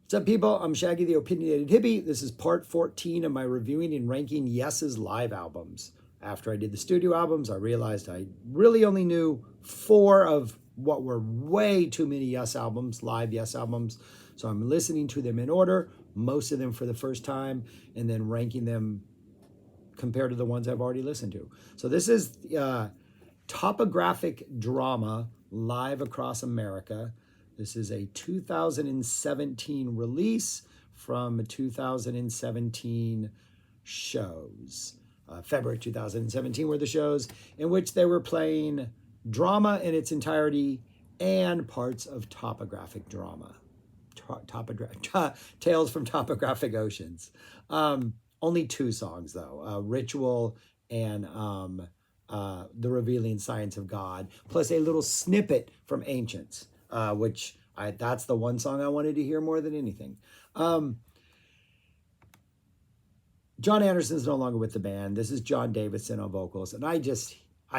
What's up, people? I'm Shaggy the Opinionated Hippie. This is part 14 of my reviewing and ranking Yes's live albums. After I did the studio albums, I realized I really only knew 4 of what were way too many Yes albums, live Yes albums. So I'm listening to them in order, most of them for the first time, and then ranking them compared to the ones I've already listened to. So this is Topographic Drama Live Across America. This is a 2017 release from 2017 shows. February 2017 were the shows in which they were playing drama in its entirety and parts of topographic drama. Tales from Topographic Oceans. Only 2 songs, though. Ritual and The Revealing Science of God, plus a little snippet from Ancients. That's the one song I wanted to hear more than anything. John Anderson's no longer with the band. This is John Davidson on vocals. And I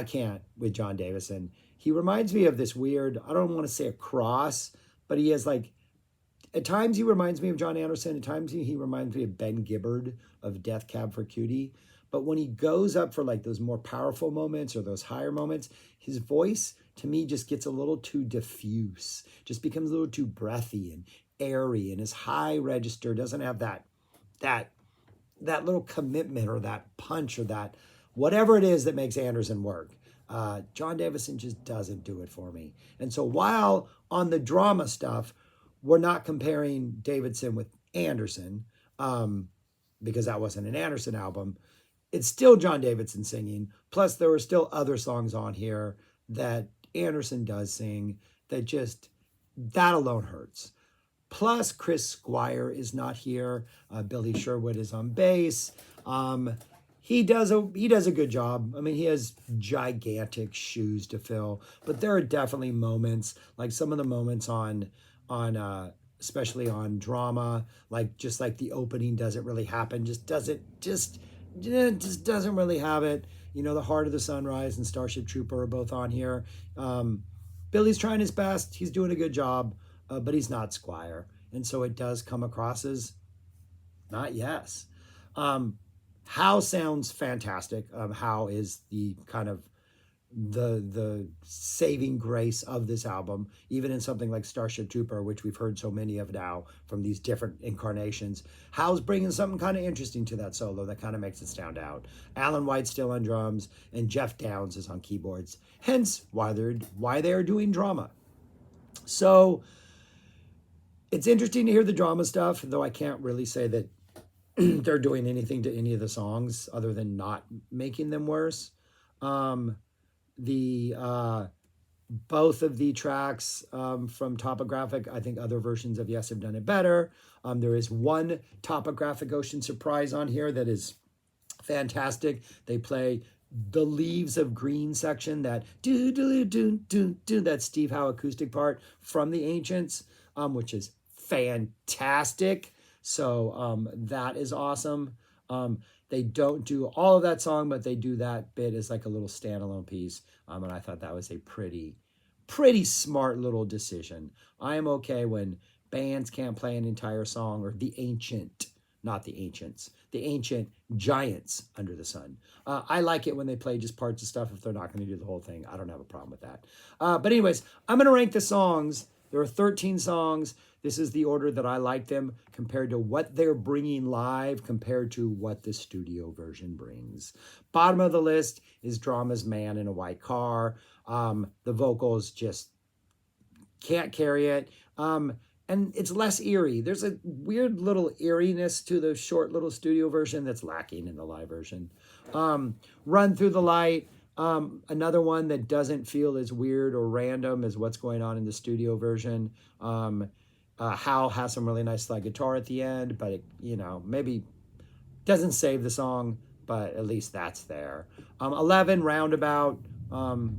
can't with John Davidson. He reminds me of this weird, I don't want to say a cross, but he has at times he reminds me of John Anderson. At times he reminds me of Ben Gibbard of Death Cab for Cutie. But when he goes up for those more powerful moments or those higher moments, his voice to me just gets a little too diffuse, just becomes a little too breathy and airy, and his high register doesn't have that little commitment or that punch or that whatever it is that makes Anderson work. John Davidson just doesn't do it for me. And so while on the drama stuff, we're not comparing Davidson with Anderson, because that wasn't an Anderson album. It's still John Davidson singing. Plus, there were still other songs on here that Anderson does sing that alone hurts. Plus, Chris Squire is not here. Billy Sherwood is on bass. He does a good job. I mean, he has gigantic shoes to fill, but there are definitely moments, like some of the moments on especially on drama, just like the opening doesn't really happen, just doesn't really have it. The Heart of the Sunrise and Starship Trooper are both on here. Billy's trying his best. He's doing a good job, but he's not Squire. And so it does come across as not Yes. How sounds fantastic. How is the kind of the saving grace of this album, even in something like Starship Trooper, which we've heard so many of now from these different incarnations. Hal's bringing something kind of interesting to that solo that kind of makes it stand out. Alan White's still on drums, and Jeff Downs is on keyboards, hence why they're doing drama. So it's interesting to hear the drama stuff, though I can't really say that they're doing anything to any of the songs other than not making them worse. Both of the tracks from Topographic, I think other versions of Yes have done it better. There is one Topographic Ocean surprise on here that is fantastic. They play the Leaves of Green section, that do that Steve Howe acoustic part from the Ancients, which is fantastic. So that is awesome. They don't do all of that song, but they do that bit as a little standalone piece. And I thought that was a pretty smart little decision. I am okay when bands can't play an entire song, or the Ancient, not the Ancients, the Ancient Giants Under the Sun. I like it when they play just parts of stuff if they're not going to do the whole thing. I don't have a problem with that. But anyways, I'm going to rank the songs. There are 13 songs. This is the order that I like them compared to what they're bringing live, compared to what the studio version brings. Bottom of the list is Drama's Man in a White Car. The vocals just can't carry it. And it's less eerie. There's a weird little eeriness to the short little studio version that's lacking in the live version. Run Through the Light. Another one that doesn't feel as weird or random as what's going on in the studio version. Hal has some really nice slide guitar at the end, but it, maybe doesn't save the song, but at least that's there. 11, Roundabout.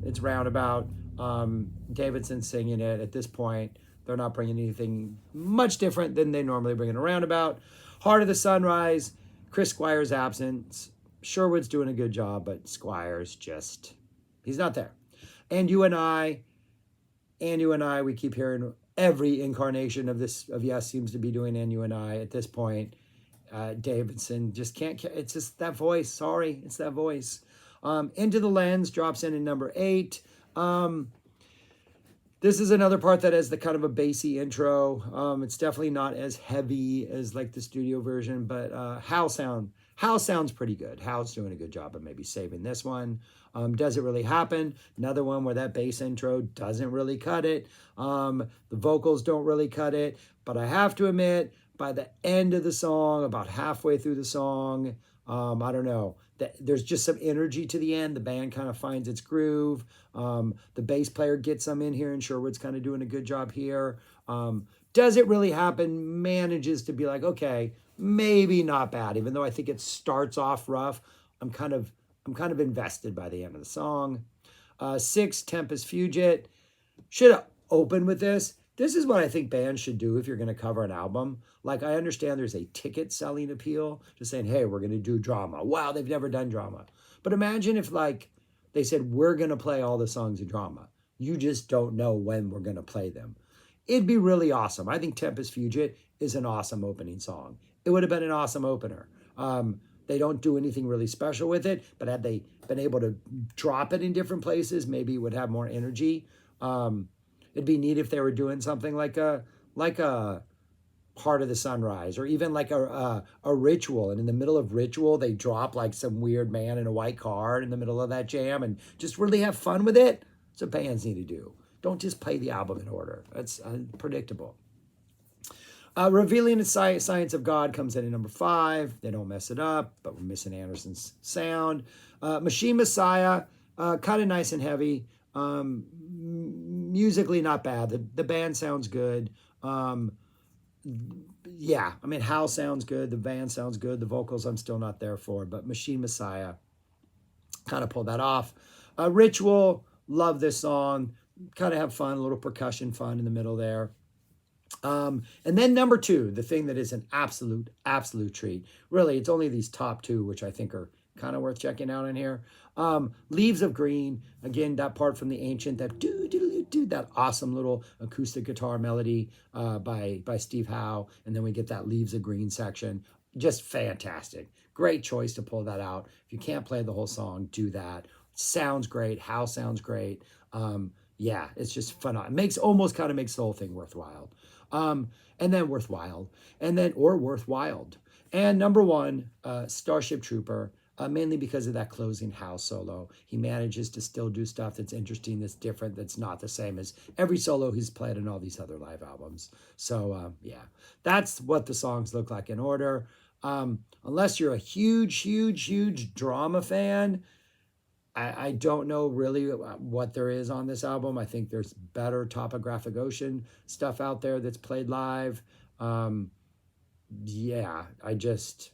It's Roundabout. Davidson singing it. At this point, they're not bringing anything much different than they normally bring in a Roundabout. Heart of the Sunrise. Chris Squire's absence. Sherwood's doing a good job, but Squire's he's not there. And you and I, we keep hearing every incarnation of Yes seems to be doing And You and I at this point. Davidson just can't. It's just that voice. Sorry, it's that voice. Into the Lens drops in number 8. This is another part that has the kind of a bassy intro. It's definitely not as heavy as like the studio version, but Hal sounds pretty good. Hal's doing a good job of maybe saving this one. Does It Really Happen? Another one where that bass intro doesn't really cut it. The vocals don't really cut it. But I have to admit, by the end of the song, about halfway through the song, I don't know, there's just some energy to the end. The band kind of finds its groove. The bass player gets some in here, and Sherwood's kind of doing a good job here. Does It Really Happen? Manages to be like, okay, maybe not bad, even though I think it starts off rough. I'm kind of invested by the end of the song. 6, Tempest Fugit. Should have opened with this. This is what I think bands should do if you're going to cover an album. Like, I understand there's a ticket selling appeal to saying, hey, we're going to do drama. Wow, they've never done drama. But imagine if, like, they said, we're going to play all the songs in drama. You just don't know when we're going to play them. It'd be really awesome. I think Tempest Fugit is an awesome opening song. It would have been an awesome opener. They don't do anything really special with it, but had they been able to drop it in different places, maybe it would have more energy. It'd be neat if they were doing something like a Part of the Sunrise, or even like a Ritual, and in the middle of Ritual they drop like some weird man in a white car in the middle of that jam and just really have fun with it. That's what bands need to do. Don't just play the album in order. That's predictable. Revealing the Science of God comes in at number 5. They don't mess it up, but we're missing Anderson's sound. Machine Messiah, kind of nice and heavy. Musically not bad. The band sounds good. Yeah, I mean, Hal sounds good. The band sounds good. The vocals I'm still not there for, but Machine Messiah kind of pulled that off. Ritual, love this song. Kind of have fun, a little percussion fun in the middle there. And then number 2, the thing that is an absolute treat. Really, it's only these top 2, which I think are kind of worth checking out in here. Leaves of Green, again, that part from the Ancient, that that awesome little acoustic guitar melody by Steve Howe, and then we get that Leaves of Green section. Just fantastic. Great choice to pull that out. If you can't play the whole song, do that. Sounds great. Howe sounds great. Yeah, it's just fun. It almost kind of makes the whole thing worthwhile. And then worthwhile. And number 1, Starship Trooper. Mainly because of that closing House solo. He manages to still do stuff that's interesting, that's different, that's not the same as every solo he's played in all these other live albums. So, yeah, that's what the songs look like in order. Unless you're a huge drama fan, I don't know really what there is on this album. I think there's better Topographic Ocean stuff out there that's played live. Yeah, I just...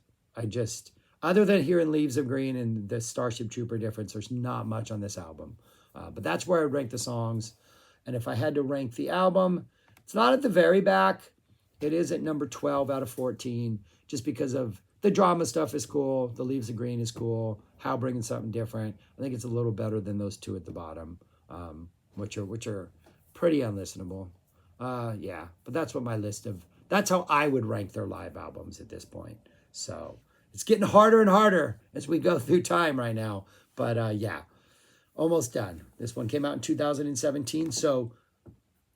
Other than hearing Leaves of Green and the Starship Trooper difference, there's not much on this album. But that's where I rank the songs. And if I had to rank the album, it's not at the very back. It is at number 12 out of 14, just because of the drama stuff is cool. The Leaves of Green is cool. How bringing something different. I think it's a little better than those 2 at the bottom, which are pretty unlistenable. Yeah, but that's what that's how I would rank their live albums at this point. So... it's getting harder and harder as we go through time right now. But yeah, almost done. This one came out in 2017. So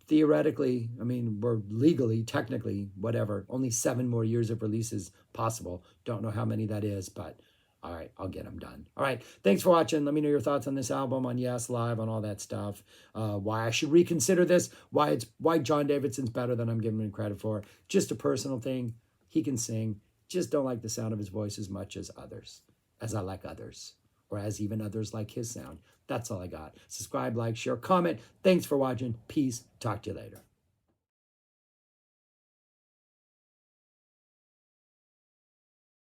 theoretically, I mean, we're legally, technically, whatever, only 7 more years of releases possible. Don't know how many that is, but all right, I'll get them done. All right, thanks for watching. Let me know your thoughts on this album, on Yes Live, on all that stuff. Why I should reconsider this, why John Davidson's better than I'm giving him credit for. Just a personal thing. He can sing. Just don't like the sound of his voice as much as I like others, or as even others like his sound. That's all I got. Subscribe, like, share, comment. Thanks for watching. Peace. Talk to you later.